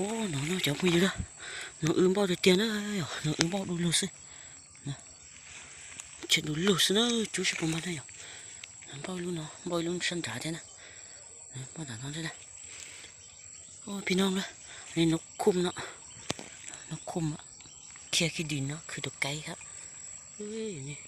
ô nó cháu bây giờ đó nó ướm bao được tiền đó nó ướm bao đủ lúa xí chuyện đủ lúa xí nó chú sẽ không bán hay à bao luôn sân trả thế này bao đàn nó thế này ôi pin non đó nên nó khum kia cái đùi nóคือđược cáiฮะเฮ้ยนี่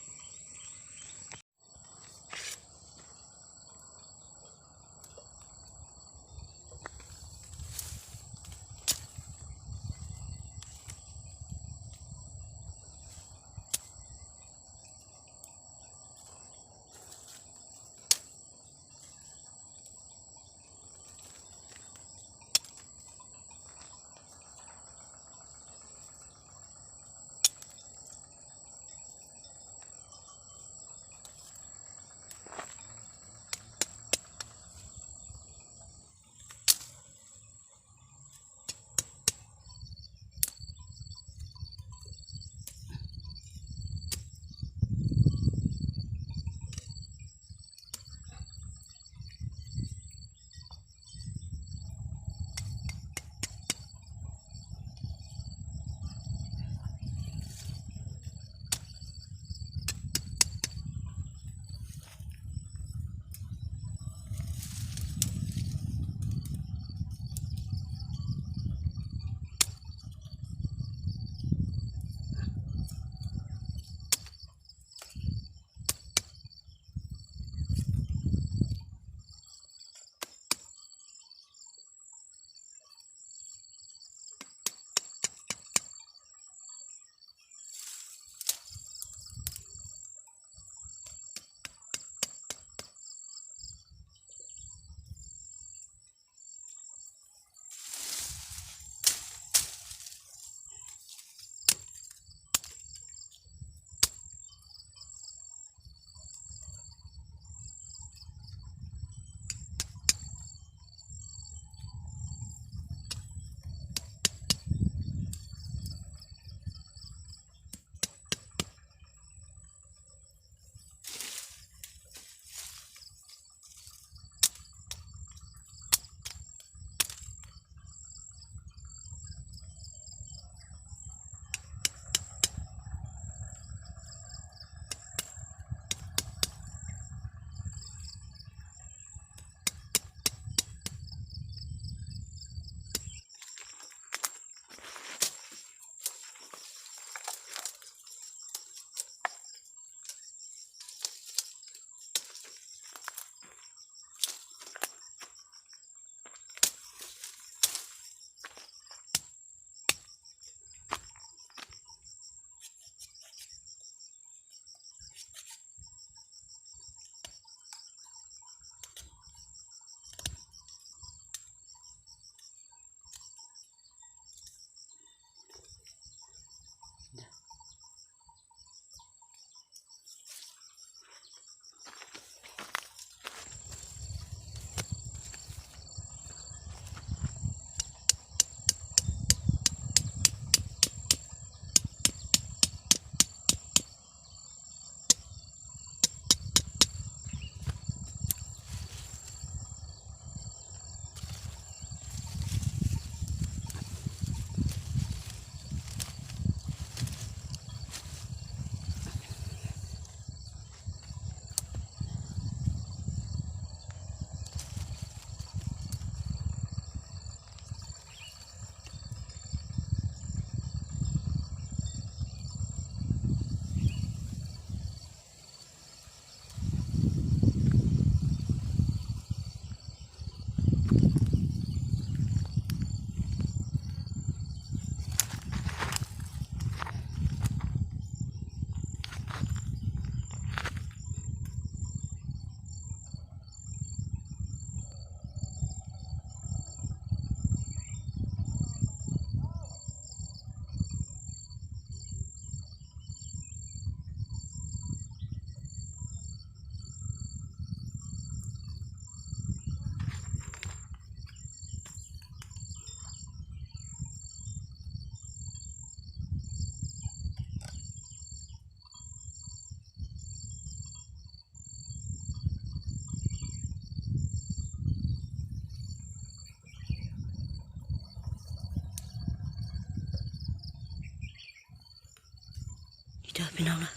เจอพี่น้องนะ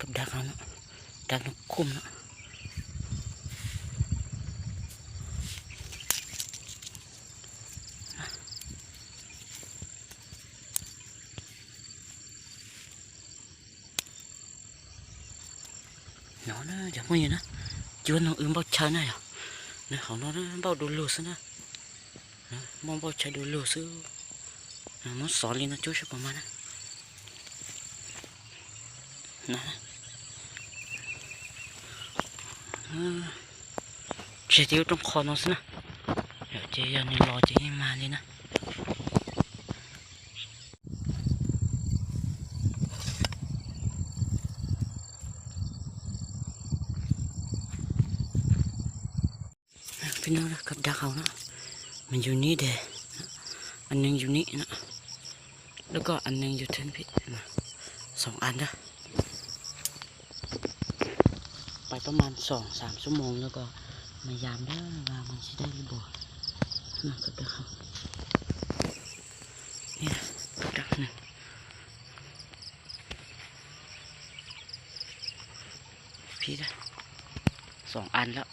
กับดักเราเนาะดักนกคุ้มเนาะnó chẳng bao nhiêu nữa chưa nó bao chơi này à nó họ nó bao đồ lừa xí nữa mong bao chơi đồ lừa xí nó xỏ lên nó chúa sẽ còn mà nè chỉ tiêu trong kho nó xí nè chỉ giờ này lo chỉ mà đi nèพี่น้องกับดักเขาเนาะมันอยู่นี่เด้อันนึงอยู่นี่เนาะแล้วก็อันนึงอยู่ทึงพี่สองอันนะไปประมาณ2-3 ชั่วโมงแล้วก็มายามได้ว่ามันจะได้หรือเปล่านะกับดักเขานี่นะกับดักหนึ่งพี่นะ2 อันแล้ว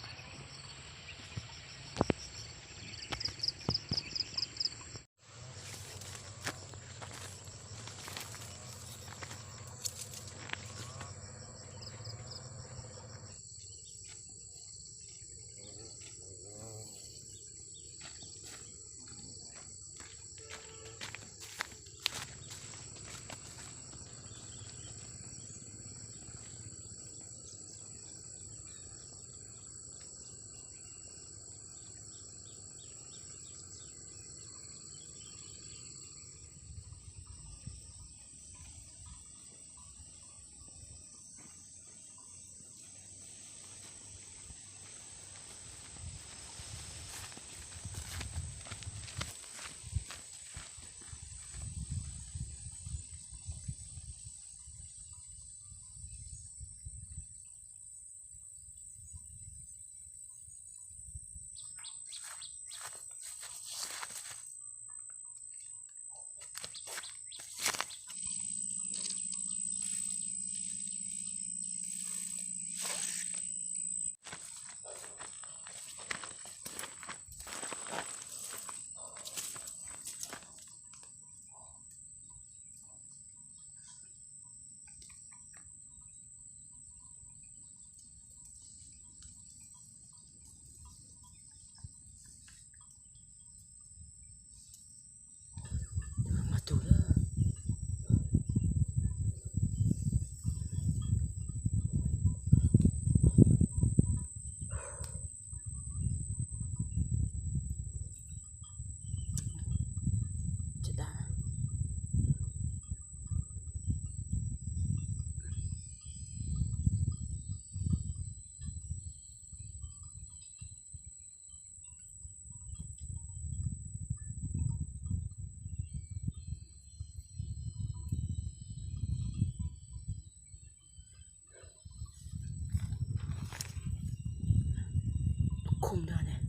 คุ้มด้วยเนี่ย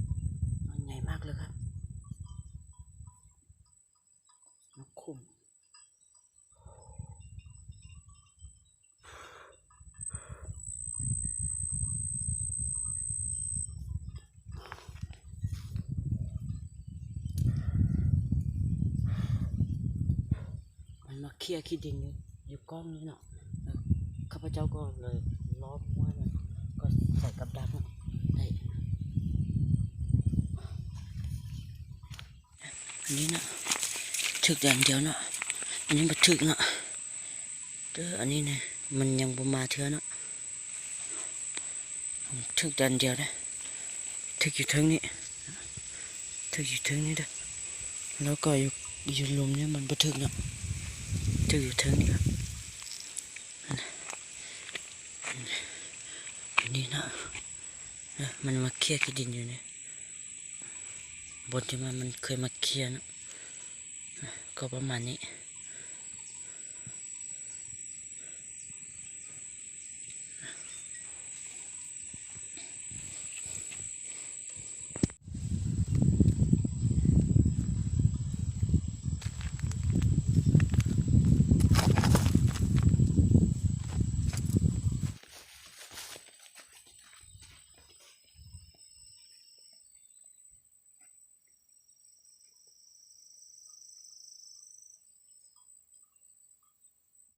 มันใหญ่มากเลยครับนกคุ้มมันมาเคลียร์ขี้ดินอยู่ก้อนนี้เนาะข้าพเจ้าก็เลยล้อมไว้มันก็ใส่กับดักเนาะอันนี้นะถึกอย่างเดียวเนาะอันนี้มาถึกเนาะอันนี้เนี่ยมันยังบ่มาเถื่อเนาะถึกอย่างเดียวนะถึกอยู่ทางนี้ถึกอยู่ทางนี้เด้อแล้วก็อยู่ลมเนี่ยมันบ่ถึกเนาะถึกอยู่ทางนี้ครับอันนี้นะมันมาเคลียร์ขี้ดินอยู่เนี่ยบนที่มันเคยมาเคลียร์นะก็ประมาณนี้